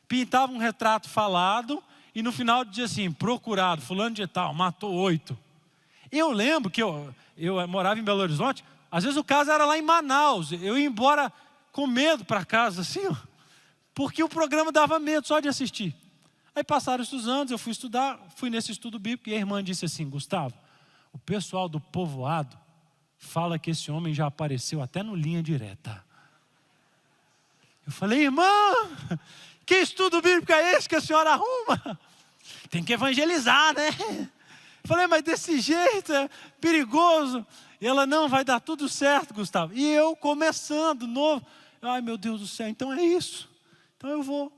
pintava um retrato falado e no final dizia assim, procurado, fulano de tal, matou 8. Eu lembro que eu morava em Belo Horizonte, às vezes o caso era lá em Manaus, eu ia embora com medo para casa, assim, porque o programa dava medo só de assistir. Aí passaram esses anos, eu fui estudar, fui nesse estudo bíblico e a irmã disse assim, Gustavo, o pessoal do povoado fala que esse homem já apareceu até no Linha Direta. Eu falei, irmã, que estudo bíblico é esse que a senhora arruma? Tem que evangelizar, né? Eu falei, mas desse jeito é perigoso. E ela, não, vai dar tudo certo, Gustavo. E eu começando, novo. Ai, meu Deus do céu, então é isso. Então eu vou.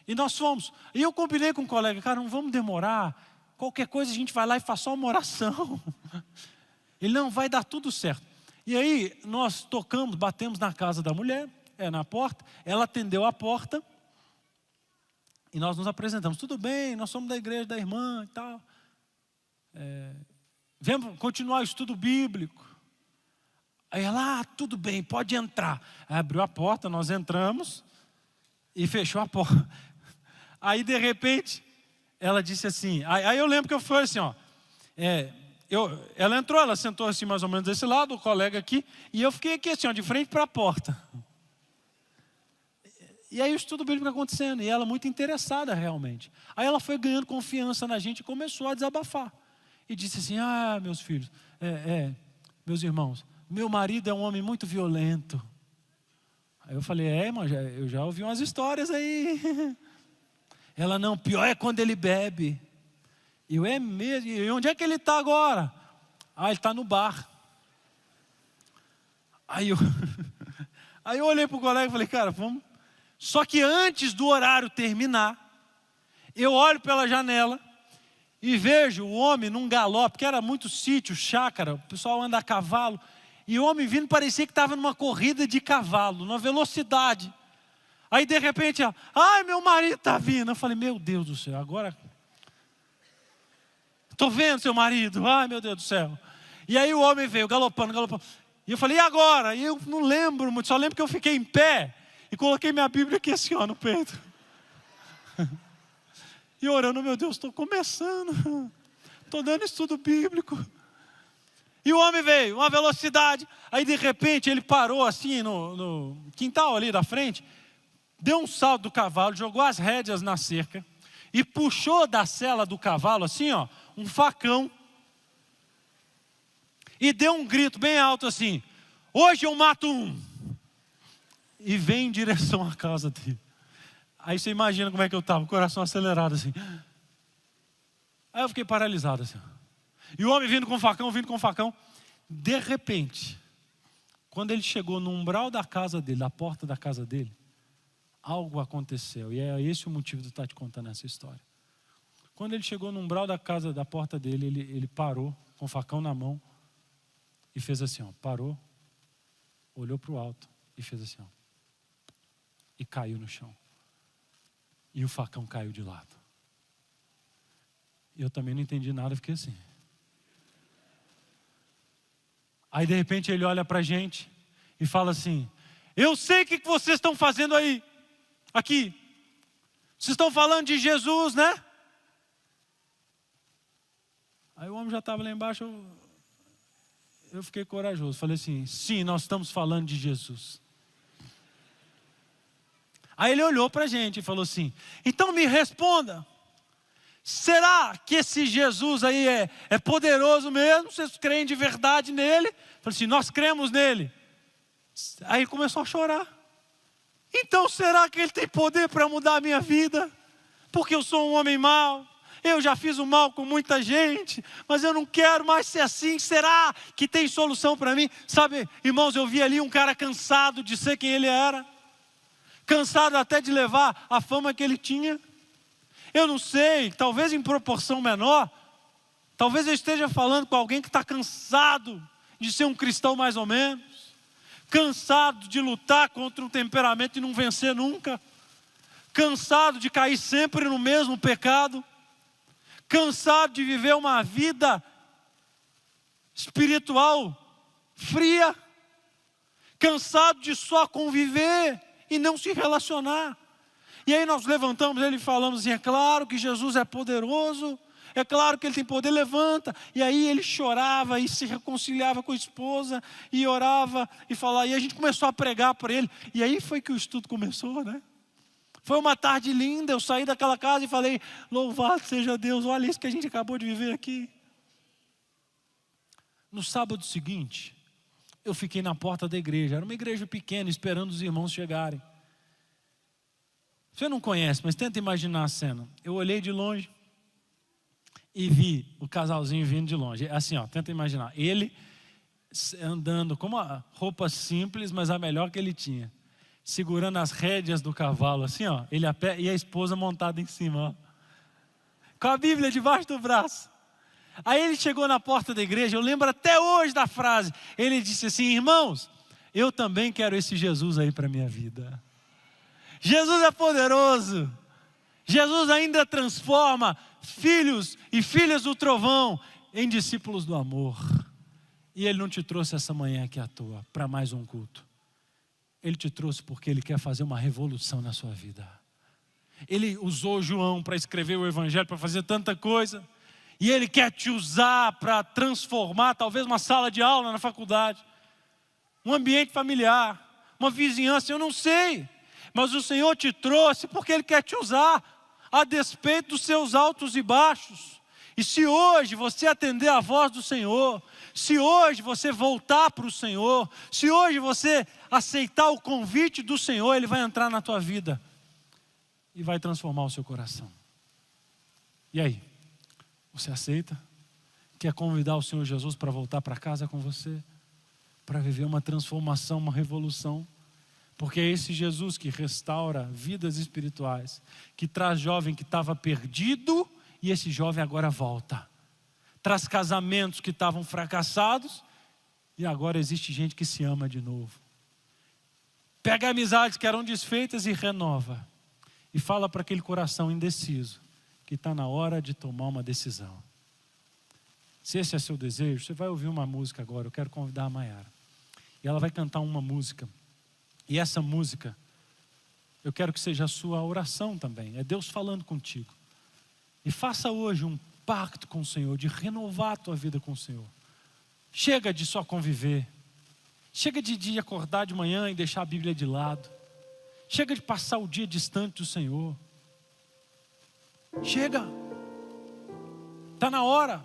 E nós fomos. E eu combinei com um colega, cara, não vamos demorar. Qualquer coisa a gente vai lá e faz só uma oração. Ele, não, vai dar tudo certo. E aí nós tocamos, batemos na casa da mulher, na porta. Ela atendeu a porta. E nós nos apresentamos. Tudo bem, nós somos da igreja da irmã e tal. Vamos continuar o estudo bíblico. Aí ela, tudo bem, pode entrar. Aí abriu a porta, nós entramos e fechou a porta. Aí de repente, ela disse assim, aí eu lembro que eu fui assim, ela entrou, ela sentou assim mais ou menos desse lado, o colega aqui, e eu fiquei aqui assim, de frente para a porta. E aí o estudo bíblico acontecendo, e ela muito interessada realmente. Aí ela foi ganhando confiança na gente e começou a desabafar. E disse assim, meus filhos, meus irmãos, meu marido é um homem muito violento. Aí eu falei, irmão, eu já ouvi umas histórias aí. Ela, não, pior é quando ele bebe. Eu, é mesmo? E onde é que ele está agora? Ele está no bar. Aí eu olhei para o colega e falei, cara, vamos. Só que antes do horário terminar, eu olho pela janela e vejo o homem num galope, porque era muito sítio, chácara, o pessoal anda a cavalo, e o homem vindo parecia que estava numa corrida de cavalo, numa velocidade. Aí de repente, meu marido está vindo. Eu falei, meu Deus do céu, agora... Estou vendo seu marido, meu Deus do céu. E aí o homem veio galopando. E eu falei, e agora? E eu não lembro muito, só lembro que eu fiquei em pé e coloquei minha Bíblia aqui assim, no peito. E orando, meu Deus, estou começando. Estou dando estudo bíblico. E o homem veio, uma velocidade. Aí de repente ele parou assim no quintal ali da frente. Deu um salto do cavalo, jogou as rédeas na cerca. E puxou da sela do cavalo assim, um facão. E deu um grito bem alto assim, hoje eu mato um. E vem em direção à casa dele. Aí você imagina como é que eu estava, o coração acelerado assim. Aí eu fiquei paralisado assim. E o homem vindo com o facão. De repente, quando ele chegou no umbral da casa dele, da porta da casa dele, algo aconteceu. E é esse o motivo de eu estar te contando essa história. Quando ele chegou no umbral da porta dele, ele parou com o facão na mão e fez assim, parou, olhou para o alto e fez assim, e caiu no chão. E o facão caiu de lado. Eu também não entendi nada, fiquei assim. Aí de repente ele olha para a gente e fala assim, eu sei o que vocês estão fazendo aí, aqui. Vocês estão falando de Jesus, né? Aí o homem já estava lá embaixo, eu fiquei corajoso. Falei assim, sim, nós estamos falando de Jesus. Aí ele olhou para a gente e falou assim, então me responda, será que esse Jesus aí é poderoso mesmo? Vocês creem de verdade nele? Falei assim, nós cremos nele. Aí ele começou a chorar. Então será que ele tem poder para mudar a minha vida? Porque eu sou um homem mau. Eu já fiz o mal com muita gente, mas eu não quero mais ser assim. Será que tem solução para mim? Sabe, irmãos, eu vi ali um cara cansado de ser quem ele era. Cansado até de levar a fama que ele tinha. Eu não sei, talvez em proporção menor. Talvez eu esteja falando com alguém que está cansado de ser um cristão mais ou menos. Cansado de lutar contra um temperamento e não vencer nunca. Cansado de cair sempre no mesmo pecado. Cansado de viver uma vida espiritual fria. Cansado de só conviver e não se relacionar. E aí nós levantamos ele e falamos assim, é claro que Jesus é poderoso, é claro que ele tem poder, levanta. E aí ele chorava e se reconciliava com a esposa e orava e falava, e a gente começou a pregar para ele. E aí foi que o estudo começou, né? Foi uma tarde linda, eu saí daquela casa e falei, louvado seja Deus, olha isso que a gente acabou de viver aqui. No sábado seguinte, eu fiquei na porta da igreja, era uma igreja pequena, esperando os irmãos chegarem. Você não conhece, mas tenta imaginar a cena. Eu olhei de longe e vi o casalzinho vindo de longe. Assim, tenta imaginar. Ele andando com uma roupa simples, mas a melhor que ele tinha. Segurando as rédeas do cavalo, assim, ele a pé e a esposa montada em cima, com a Bíblia debaixo do braço. Aí ele chegou na porta da igreja, eu lembro até hoje da frase. Ele disse assim, irmãos, eu também quero esse Jesus aí para a minha vida. Jesus é poderoso. Jesus ainda transforma filhos e filhas do trovão em discípulos do amor. E Ele não te trouxe essa manhã aqui à toa, para mais um culto. Ele te trouxe porque Ele quer fazer uma revolução na sua vida. Ele usou João para escrever o Evangelho, para fazer tanta coisa. E Ele quer te usar para transformar talvez uma sala de aula na faculdade. Um ambiente familiar, uma vizinhança, eu não sei. Mas o Senhor te trouxe porque Ele quer te usar, a despeito dos seus altos e baixos. E se hoje você atender a voz do Senhor, se hoje você voltar para o Senhor, se hoje você aceitar o convite do Senhor, Ele vai entrar na tua vida e vai transformar o seu coração. E aí? Você aceita? Quer convidar o Senhor Jesus para voltar para casa com você? Para viver uma transformação, uma revolução? Porque é esse Jesus que restaura vidas espirituais, que traz jovem que estava perdido e esse jovem agora volta. Traz casamentos que estavam fracassados e agora existe gente que se ama de novo. Pega amizades que eram desfeitas e renova. E fala para aquele coração indeciso que está na hora de tomar uma decisão. Se esse é seu desejo, você vai ouvir uma música agora. Eu quero convidar a Maiara. E ela vai cantar uma música. E essa música, eu quero que seja a sua oração também. É Deus falando contigo. E faça hoje um pacto com o Senhor, de renovar a tua vida com o Senhor. Chega de só conviver. Chega de acordar de manhã e deixar a Bíblia de lado. Chega de passar o dia distante do Senhor. Chega. Está na hora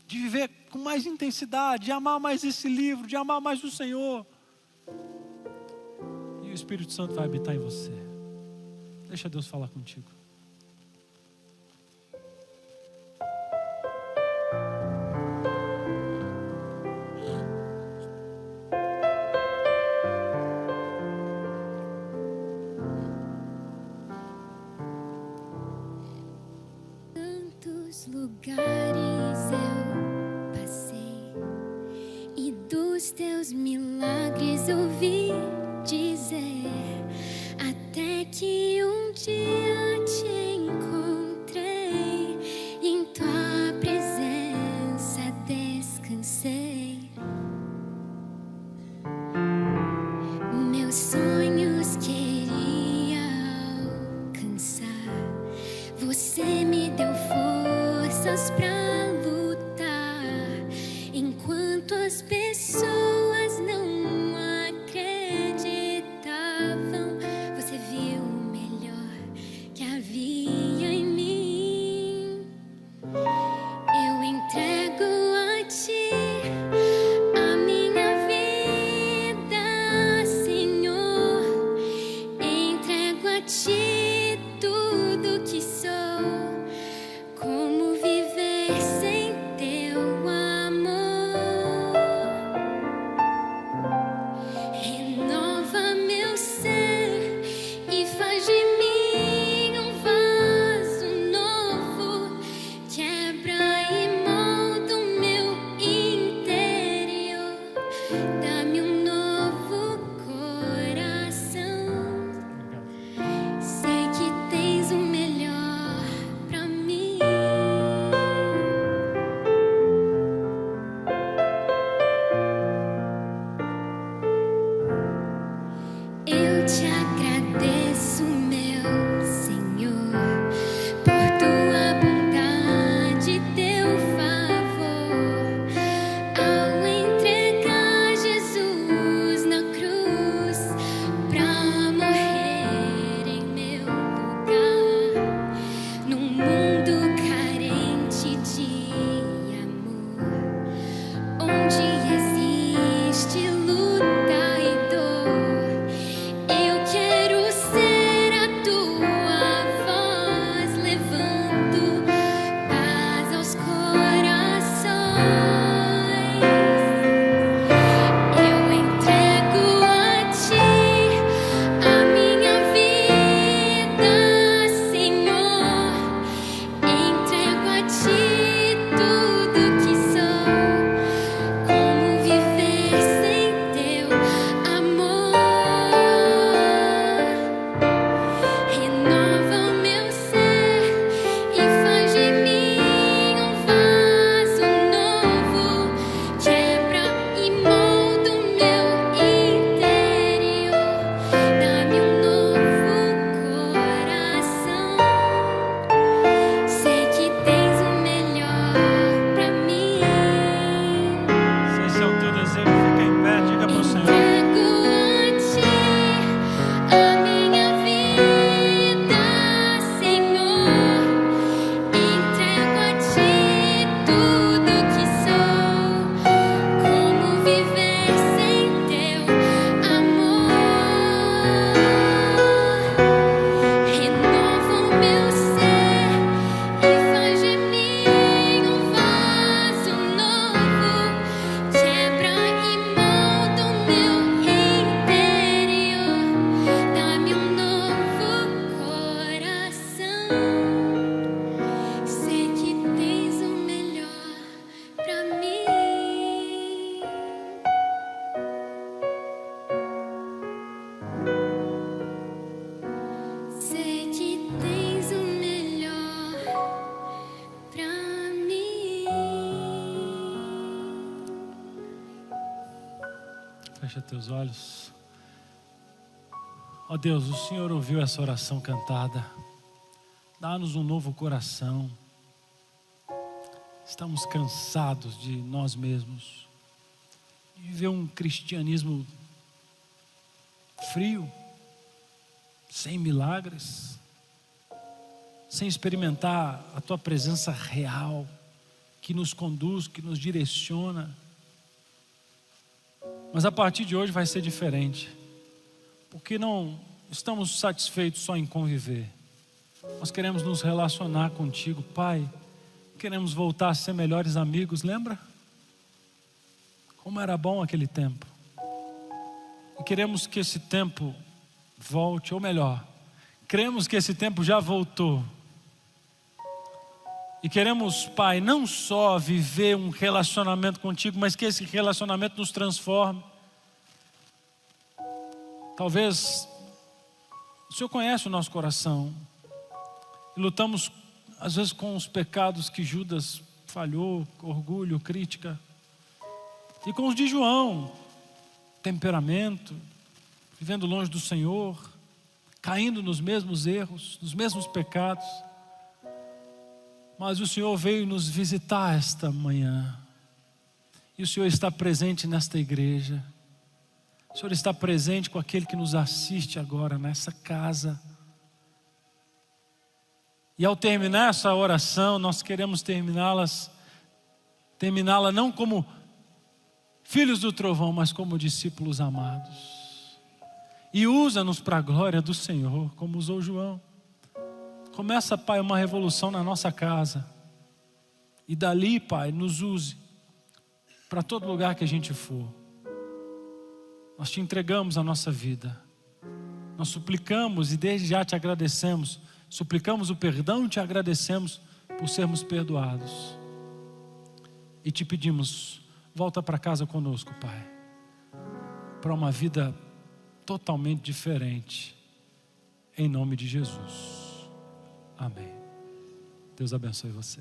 de viver com mais intensidade, de amar mais esse livro, de amar mais o Senhor. E o Espírito Santo vai habitar em você. Deixa Deus falar contigo. Tantos lugares eu passei e dos teus milagres ouvi dizer, até que um dia te encontrei e em tua presença descansei. Meus sonhos queria alcançar, você me deu forças pra lutar, enquanto as pessoas não acreditavam. Você viu o melhor Fecha teus olhos. Ó Deus, o Senhor ouviu essa oração cantada. Dá-nos um novo coração. Estamos cansados de nós mesmos, de viver um cristianismo frio, sem milagres, sem experimentar a Tua presença real, que nos conduz, que nos direciona. Mas a partir de hoje vai ser diferente, porque não estamos satisfeitos só em conviver. Nós queremos nos relacionar contigo, Pai. Queremos voltar a ser melhores amigos, lembra? Como era bom aquele tempo. E queremos que esse tempo volte, ou melhor, cremos que esse tempo já voltou. E queremos, Pai, não só viver um relacionamento contigo, mas que esse relacionamento nos transforme. Talvez o Senhor conhece o nosso coração. E lutamos às vezes com os pecados que Judas falhou, orgulho, crítica. E com os de João, temperamento, vivendo longe do Senhor, caindo nos mesmos erros, nos mesmos pecados. Mas o Senhor veio nos visitar esta manhã. E o Senhor está presente nesta igreja. O Senhor está presente com aquele que nos assiste agora nessa casa. E ao terminar essa oração, nós queremos terminá-la não como filhos do trovão, mas como discípulos amados. E usa-nos para a glória do Senhor, como usou João. Começa, Pai, uma revolução na nossa casa. E dali, Pai, nos use para todo lugar que a gente for. Nós te entregamos a nossa vida. Nós suplicamos e desde já te agradecemos. Suplicamos o perdão e te agradecemos por sermos perdoados. E te pedimos, volta para casa conosco, Pai, para uma vida totalmente diferente. Em nome de Jesus. Amém. Deus abençoe você.